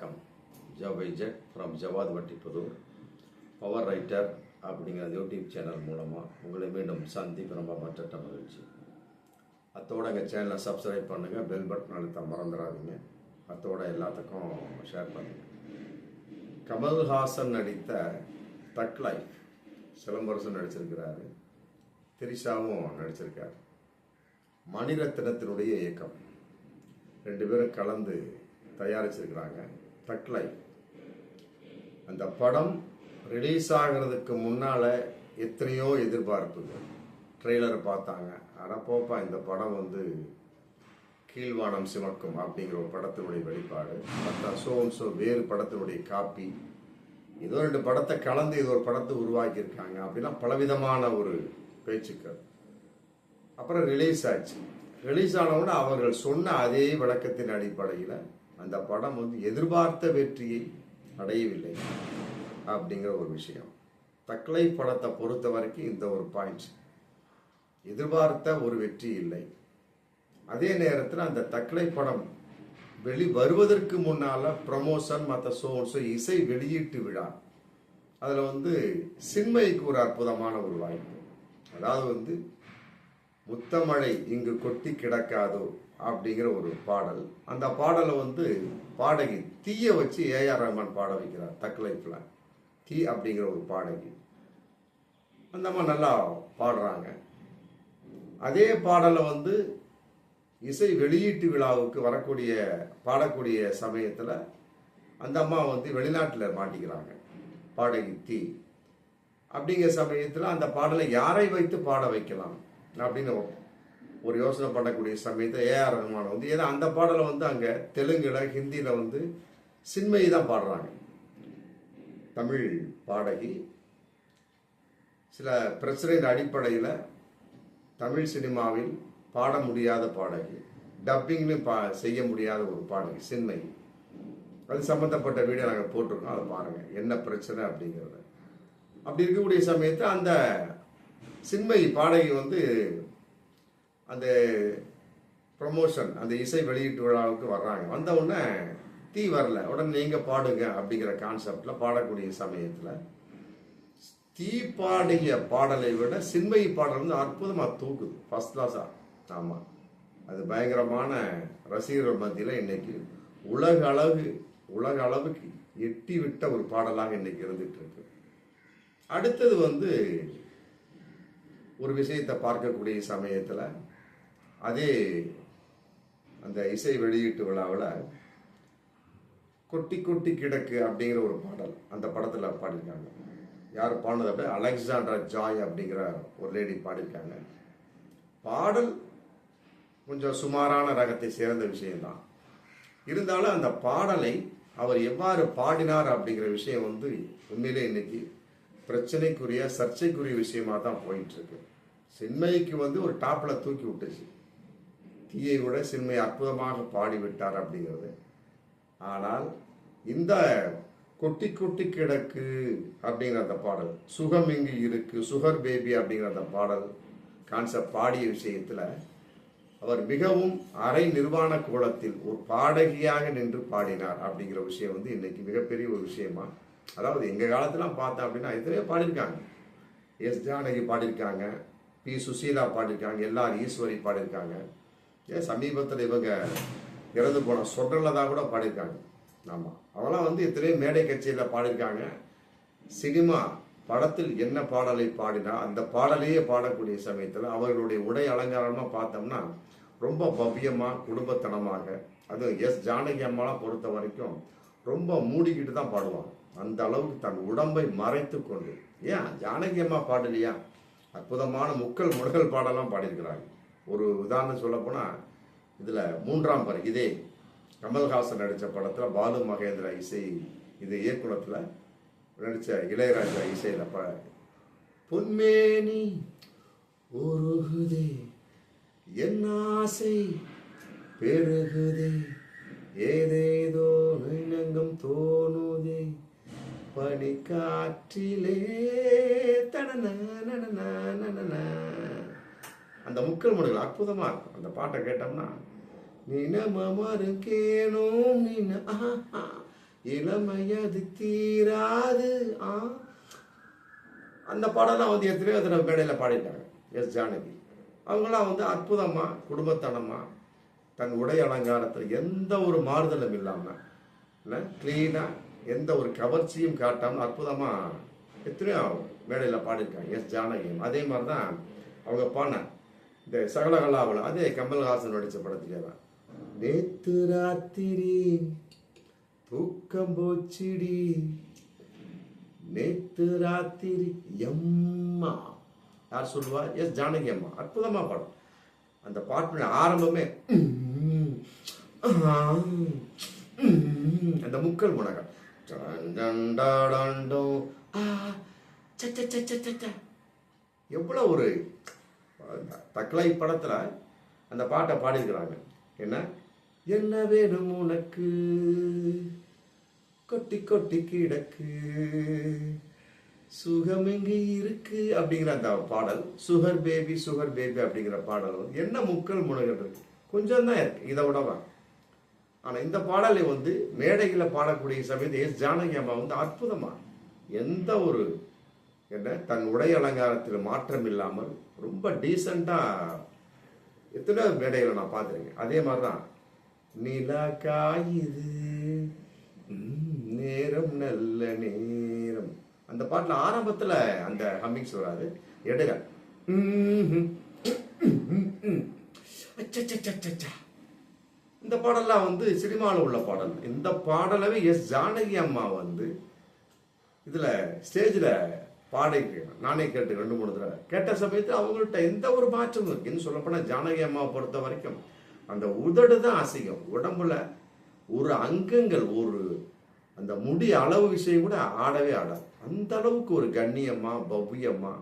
வணக்கம். ஜவைஜெட் ஃப்ரம் ஜவாத் வட்டிப்புதூர் பவர் ரைட்டர் அப்படிங்கிற யூடியூப் சேனல் மூலமாக உங்களை மீண்டும் சந்திப்பு ரொம்ப மற்ற மகிழ்ச்சி. அத்தோட எங்கள் சேனலை சப்ஸ்கிரைப் பண்ணுங்கள், பெல் பட்டன் அழுத்த மறந்துடாதீங்க. அத்தோட எல்லாத்துக்கும் ஷேர் பண்ணுங்கள். கமல்ஹாசன் நடித்த தக் லைஃப் சிலம்பரசன் நடிச்சிருக்கிறாரு, திரிஷாவும் நடிச்சிருக்காரு. மணிரத்னத்தினுடைய இயக்கம், ரெண்டு பேரும் கலந்து தயாரிச்சிருக்கிறாங்க தக் லைஃப். அந்த படம் ரிலீஸ் ஆகிறதுக்கு முன்னால் எத்தனையோ எதிர்பார்ப்புகள். ட்ரெய்லரை பார்த்தாங்க, ஆனால் போப்பா இந்த படம் கீழ்வானம் சிமக்கும் அப்படிங்கிற ஒரு படத்தினுடைய வெளிப்பாடு, மற்ற ஷோ வேறு படத்தினுடைய காப்பி, ஏதோ ரெண்டு படத்தை கலந்து இது ஒரு படத்தை உருவாக்கியிருக்காங்க அப்படின்னா பலவிதமான ஒரு பேச்சுக்கள். அப்புறம் ரிலீஸ் ஆச்சு. ரிலீஸ் ஆனவுடனே அவர்கள் சொன்ன அதே விளக்கத்தின் அடிப்படையில் அந்த படம் எதிர்பார்த்த வெற்றியை அடையவில்லை அப்படிங்கிற ஒரு விஷயம். தக்லை படத்தை பொறுத்த வரைக்கும் இந்த ஒரு பாயிண்ட், எதிர்பார்த்த ஒரு வெற்றி இல்லை. அதே நேரத்தில் அந்த தக்லை படம் வருவதற்கு முன்னால ப்ரமோஷன் மற்ற ஷோ இசை வெளியீட்டு விழா, அதில் சின்மைக்கு ஒரு அற்புதமான ஒரு வாய்ப்பு. அதாவது முத்தமழை இங்கு கொட்டி கிடக்காதோ அப்படிங்கிற ஒரு பாடல். அந்த பாடலை பாடகி தீய வச்சு ஏஆர் ரஹ்மான் பாட வைக்கிறார் தக் லைஃப்ல. தீ அப்படிங்கிற ஒரு பாடகி, அந்த அம்மா நல்லா பாடுறாங்க. அதே பாடலை இசை வெளியீட்டு விழாவுக்கு பாடக்கூடிய சமயத்தில் அந்த அம்மா வெளிநாட்டில் மாட்டிக்கிறாங்க, பாடகி தீ. அப்படிங்கிற சமயத்தில் அந்த பாடலை யாரை வைத்து பாட வைக்கலாம் அப்படின்னு ஒரு யோசனை பண்ணக்கூடிய சமயத்தில் ஏஆர் ரஹ்மான் ஏன்னா அந்த பாடலை அங்கே தெலுங்குல ஹிந்தியில் சின்மயி தான் பாடுறாங்க. தமிழ் பாடகி சில பிரச்சனையின் அடிப்படையில் தமிழ் சினிமாவில் பாட முடியாத பாடகி, டப்பிங்லையும் செய்ய முடியாத ஒரு பாடகி சின்மயி. அது சம்மந்தப்பட்ட வீடியோ நாங்கள் போட்டிருக்கோம், அதை பாருங்கள் என்ன பிரச்சனை அப்படிங்கிறத. அப்படி இருக்கக்கூடிய சமயத்தில் அந்த சின்மயி பாடகி அந்த ப்ரமோஷன் அந்த இசை வெளியீட்டு விழாவுக்கு வர்றாங்க. வந்த உடனே தீ வரல, உடனே நீங்கள் பாடுங்க அப்படிங்கிற கான்செப்டில் பாடக்கூடிய சமயத்தில் தீ பாடிய பாடலை விட சின்மயி பாடல் அற்புதமாக தூக்குது, ஃபர்ஸ்ட் கிளாஸா. ஆமாம், அது பயங்கரமான ரசிகர்கள் மத்தியில் இன்னைக்கு உலக அளவுக்கு எட்டி விட்ட ஒரு பாடலாக இன்னைக்கு இருந்துட்டு இருக்கு. அடுத்தது ஒரு விஷயத்தை பார்க்கக்கூடிய சமயத்தில் அதே அந்த இசை வெளியீட்டு விழாவில் கொட்டி கொட்டி கிடக்கு அப்படிங்கிற ஒரு பாடல் அந்த படத்தில் பாடியிருக்காங்க. யார் பாடினது அப்படி அலெக்சாண்ட்ரா ஜாய் அப்படிங்கிற ஒரு லேடி பாடியிருக்காங்க. பாடல் கொஞ்சம் சுமாரான ரகத்தை சேர்ந்த விஷயம்தான். இருந்தாலும் அந்த பாடலை அவர் எவ்வாறு பாடினார் அப்படிங்கிற விஷயம் உண்மையிலே இன்னைக்கு பிரச்சனைக்குரிய சர்ச்சைக்குரிய விஷயமா தான் போயிட்டு இருக்கு. சின்மயிக்கு ஒரு டாப்ல தூக்கி விட்டுச்சு, தீயை விட சின்மை அற்புதமாக பாடிவிட்டார் அப்படிங்கிறது. ஆனால் இந்த கொட்டி கொட்டி கிடக்கு அப்படிங்கிற அந்த பாடல், சுகம் இங்கு இருக்கு, சுகர் பேபி அப்படிங்கிற அந்த பாடல் கான்செப்ட் பாடிய விஷயத்துல அவர் மிகவும் அரை நிர்வாண கோலத்தில் ஒரு பாடகியாக நின்று பாடினார் அப்படிங்கிற விஷயம் இன்னைக்கு மிகப்பெரிய ஒரு விஷயமா. அதாவது எங்க காலத்திலாம் பார்த்தோம் அப்படின்னா எத்தனையோ பாடியிருக்காங்க. எஸ் ஜானகி பாடியிருக்காங்க, பி சுசீலா பாடியிருக்காங்க, எல்லார் ஈஸ்வரி பாடியிருக்காங்க. ஏன் சமீபத்தில் இவங்க இறந்து போன சொர்ணலதா கூட பாடியிருக்காங்க. ஆமாம், அவெல்லாம் எத்தனையோ மேடை கட்சியில் பாடியிருக்காங்க. சினிமா படத்தில் என்ன பாடலை பாடினா அந்த பாடலையே பாடக்கூடிய சமயத்தில் அவர்களுடைய உடை அலங்காரமாக பார்த்தோம்னா ரொம்ப பவ்யமாக குடும்பத்தனமாக, அதுவும் எஸ் ஜானகி அம்மாலாம் பொறுத்த வரைக்கும் ரொம்ப மூடிக்கிட்டு தான் பாடுவாங்க. அந்த அளவுக்கு தன் உடம்பை மறைத்து கொண்டு. ஏன் ஜானகி அம்மா பாடலையா? அற்புதமான முடல் பாடலாம் பாடியிருக்கிறாங்க. ஒரு உதாரணம் சொல்ல போனால் இதில் 3ஆம் பறை, இதே கமல்ஹாசன் நடித்த படத்தில் பாலு மகேந்திரா இசை இது இயக்குனத்தில் நடித்த இளையராஜா இசையில் பொன்மேனி உருகுதே என் ஆசை பெருகுதே ஏதேதோ நெஞ்சம் தோணுதே பனிக்காற்றிலே தனன அந்த முக்கள் முறைகள் அற்புதமா இருக்கும். அந்த பாட்டை கேட்டோம்னா நீன மமரு கேணும் நீன இளமையது தீராது. அந்த பாடலாம் வந்து எத்தனையோ தடவை மேடையில் பாடிட்டாங்க எஸ் ஜானகி. அவங்களாம் வந்து அற்புதமா குடும்பத்தனமா தன் உடை அலங்காரத்தில் எந்த ஒரு மாறுதலும் இல்லாமல் கிளீனா எந்த ஒரு கவர்ச்சியும் காட்டாமல் அற்புதமா எத்தனையோ மேடையில் பாடியிருக்காங்க எஸ் ஜானகியும். அதே மாதிரி தான் அவங்க பாடின இந்த சகலகலாவில் அதே கமல்ஹாசன் நடித்த படத்துலேயே தான் நேத்து ராத்திரி தூக்கம் போச்சிடி நேத்து ராத்திரி எம்மா யார் சொல்லுவா? எஸ் ஜானகி அம்மா. அற்புதமா பாடும் அந்த பாட்டு. ஆரம்பமே அந்த முக்கல் முனகம் எவ்வளவு ஒரு தக்லை படத்துல அந்த பாட்டை பாடியிருக்கிறாங்க. என்ன வேணும் உனக்கு கொட்டி கொட்டி கிடக்கு சுகம் எங்க இருக்கு அப்படிங்கிற அந்த பாடல். சுகர் பேபி அப்படிங்கிற பாடல் என்ன முக்கல் முனகல் இருக்கு, கொஞ்சம் தான் இருக்கு இதை விடவா. ஆனா இந்த பாடலை வந்து மேடைகளை பாடக்கூடிய சமயத்து எஸ் ஜானகி அம்மா வந்து அற்புதமா எந்த ஒரு தன் உடை அலங்காரத்தில் மாற்றம் இல்லாமல் ரொம்ப டீசெண்டா எத்தனை மேடைகளை நான் பார்த்துருக்கேன். அதே மாதிரிதான் நிலா காயுது நேரம் நல்ல நேரம் அந்த பாட்டுல ஆரம்பத்துல அந்த ஹம்மிங்ஸ் வராது, எடுங்க இந்த பாடல்லாம் வந்து சினிமாவில் உள்ள பாடல். இந்த பாடலவே எஸ் ஜானகி அம்மா வந்து இதுல ஸ்டேஜ்ல பாடிருக்கேன். நானே கேட்டு 2-3 தடவை கேட்ட சமயத்தில் அவங்கள்ட்ட எந்த ஒரு மாற்றமும் இருக்கு. இன்னும் சொல்லப்போனா ஜானகி அம்மாவை பொறுத்த வரைக்கும் அந்த உதடு தான் அசிங்கம், உடம்புல ஒரு அங்கங்கள் ஒரு அந்த முடி அளவு விஷயம் கூட ஆடவே ஆடாது. அந்த அளவுக்கு ஒரு கண்ணியமா பவ்யமா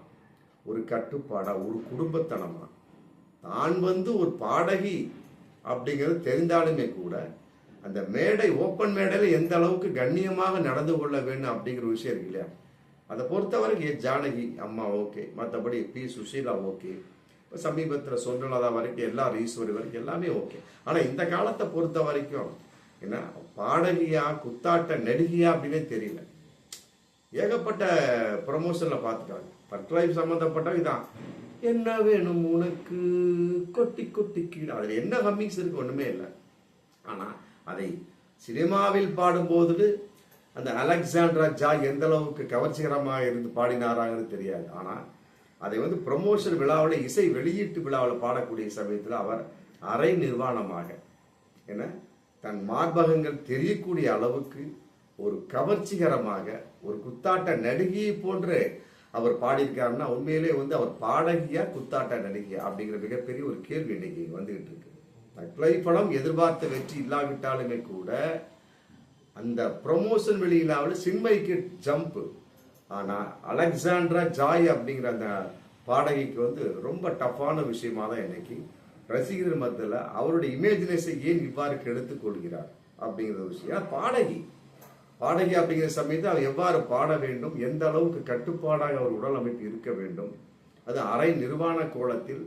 ஒரு கட்டுப்பாடா ஒரு குடும்பத்தனமா தான் வந்து ஒரு பாடகி அப்படிங்கிறது தெரிந்தாலுமே கூட அந்த மேடை ஓப்பன் மேடையில் எந்த அளவுக்கு கண்ணியமாக நடந்து கொள்ள வேண்டும் அப்படிங்கிற விஷயம் இருக்கு இல்லையா. அதை பொறுத்த வரைக்கும் ஜானகி அம்மா ஓகே, மற்றபடி பி சுஷீலா ஓகே, இப்போ சமீபத்தில் சொன்னலதா வரைக்கும் எல்லாரும் ஈஸ்வரி வரைக்கும் எல்லாமே ஓகே. ஆனால் இந்த காலத்தை பொறுத்த வரைக்கும் என்ன பாடகியா குத்தாட்ட நடிகையா அப்படின்னே தெரியல. ஏகப்பட்ட ப்ரமோஷன்ல பார்த்துட்டாங்க. பட்லைஃப் சம்மந்தப்பட்ட இதான் என்ன வேணும் உனக்கு கொட்டி கொட்டி கீழே அதில் என்ன ஹம்மிங்ஸ் இருக்கு, ஒன்றுமே இல்லை. ஆனால் அதை சினிமாவில் பாடும்போது அந்த அலெக்சாண்ட்ரா ஜாய் எந்த அளவுக்கு கவர்ச்சிகரமாக இருந்து பாடினாராங்கிறது தெரியாது. ஆனால் அதை வந்து ப்ரமோஷன் விழாவில் இசை வெளியீட்டு விழாவில் பாடக்கூடிய சமயத்தில் அவர் அரை நிர்வாணமாக என்ன தன் மார்பகங்கள் தெரியக்கூடிய அளவுக்கு ஒரு கவர்ச்சிகரமாக ஒரு குத்தாட்ட நடிகையை போன்று அவர் பாடியிருக்காருன்னா உண்மையிலே வந்து அவர் பாடகியா குத்தாட்ட நடிகையா அப்படிங்கிற மிகப்பெரிய ஒரு கேள்வி இன்னைக்கு வந்துகிட்டு இருக்கு. தக்லை படம் எதிர்பார்த்த வெற்றி இல்லாவிட்டாலுமே கூட அந்த ப்ரொமோஷன் வெளியிலாவில் சின்மைக்கு ஜம்ப். ஆனா அலெக்சாண்ட்ரா ஜாய் அப்படிங்கிற அந்த பாடகிக்கு வந்து ரொம்ப டஃப்பான விஷயமா தான் இன்னைக்கு ரசிகர்கள் மத்தியில் அவருடைய இமேஜினேஷனை ஏன் இவ்வாறு கெடுத்துக் கொள்கிறார் அப்படிங்கிற விஷயம். பாடகி அப்படிங்கிற சமயத்தில் அவர் எவ்வாறு பாட வேண்டும், எந்த அளவுக்கு கட்டுப்பாடாக அவர் உடல் அமைப்பு இருக்க வேண்டும், அது அரை நிர்வாண கோலத்தில்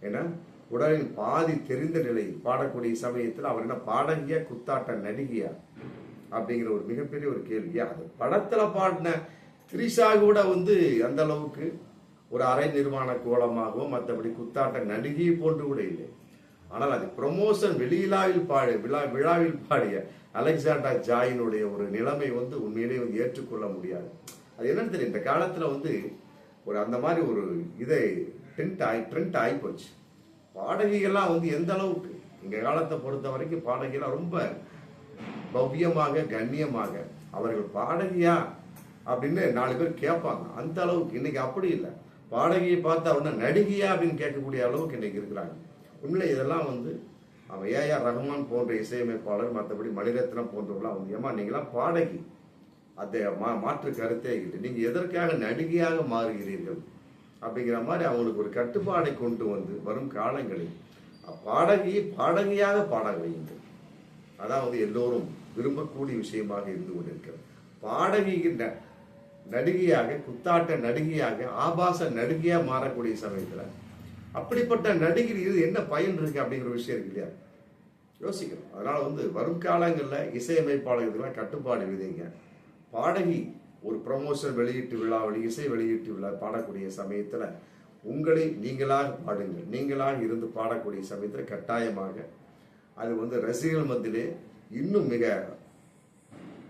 என உடலின் பாதி தெரிந்த நிலையில் பாடக்கூடிய சமயத்தில் அவர் என்ன பாடகியா குத்தாட்ட நடிகையா அப்படிங்கிற ஒரு மிகப்பெரிய ஒரு கேள்வியா. அது படத்துல பாடின திரிஷா கூட வந்து அந்த அளவுக்கு ஒரு அரை நிர்வாண கோலமாகவோ மற்றபடி குத்தாட்ட நடிகையை போன்று கூட இல்லை. ஆனால் அது ப்ரொமோஷன் விழாவில் பாடிய அலெக்சாண்டா ஜாயினுடைய ஒரு நிலைமை வந்து உண்மையிலேயே வந்து ஏற்றுக்கொள்ள முடியாது. அது என்னன்னு தெரியும், இந்த காலத்துல வந்து ஒரு அந்த மாதிரி ஒரு இதை ட்ரெண்ட் ஆகி போச்சு. பாடகிகள்லாம் வந்து எந்த அளவுக்கு இந்த காலத்தை பொறுத்த வரைக்கும் பாடகிகள்லாம் ரொம்ப பவ்யமாக கண்ணியமாக அவர்கள் பாடகியா அப்படின்னு 4 பேர் கேட்பாங்க. அந்த அளவுக்கு இன்னைக்கு அப்படி இல்லை. பாடகியை பார்த்தா உடனே நடிகையா அப்படின்னு கேட்கக்கூடிய அளவுக்கு இன்னைக்கு இருக்கிறாங்க. உண்மையில இதெல்லாம் வந்து அவன் ஏஆர் ரஹ்மான் போன்ற இசையமைப்பாளர் மற்றபடி மணிரத்னம் போன்றவர்களாம் வந்து ஏமா நீங்களாம் பாடகி அதை மாற்று கருத்தே இல்லை, நீங்க எதற்காக நடிகையாக மாறுகிறீர்கள் அப்படிங்கிற மாதிரி அவங்களுக்கு ஒரு கட்டுப்பாடை கொண்டு வந்து வரும் காலங்களில் பாடகியாக பாட வையுங்கள். அதான் வந்து எல்லோரும் விரும்பக்கூடிய விஷயமாக இருந்து கொண்டிருக்கிறது. பாடகி நடிகையாக குத்தாட்ட நடிகையாக ஆபாச நடிகையா மாறக்கூடிய சமயத்துல அப்படிப்பட்ட நடிகர் இது என்ன பயன் இருக்கு அப்படிங்கிற விஷயம் இருக்கு இல்லையா. யோசிக்கணும். அதனால வரும் காலங்களில் இசையமைப்பாளர்களுக்கெல்லாம் கட்டுப்பாடு விதிங்க. பாடகி ஒரு ப்ரமோஷன் வெளியீட்டு விழாவில் இசை வெளியீட்டு விழா பாடக்கூடிய சமயத்தில் உங்களை நீங்களாக பாடுங்கள். நீங்களாக இருந்து பாடக்கூடிய சமயத்தில் கட்டாயமாக அது ரசிகர்கள் மத்தியிலே இன்னும் மிக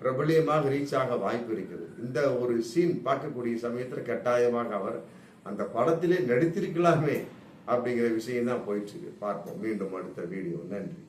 பிரபலியமாக ரீச் ஆக வாய்ப்பு இருக்குது. இந்த ஒரு சீன் பார்க்கக்கூடிய சமயத்தில் கட்டாயமாக அவர் அந்த படத்திலே நடித்திருக்கலாமே அப்படிங்கிற விஷயம் தான் போயிட்டு இருக்கு. பார்ப்போம் மீண்டும் அடுத்த வீடியோ. நன்றி.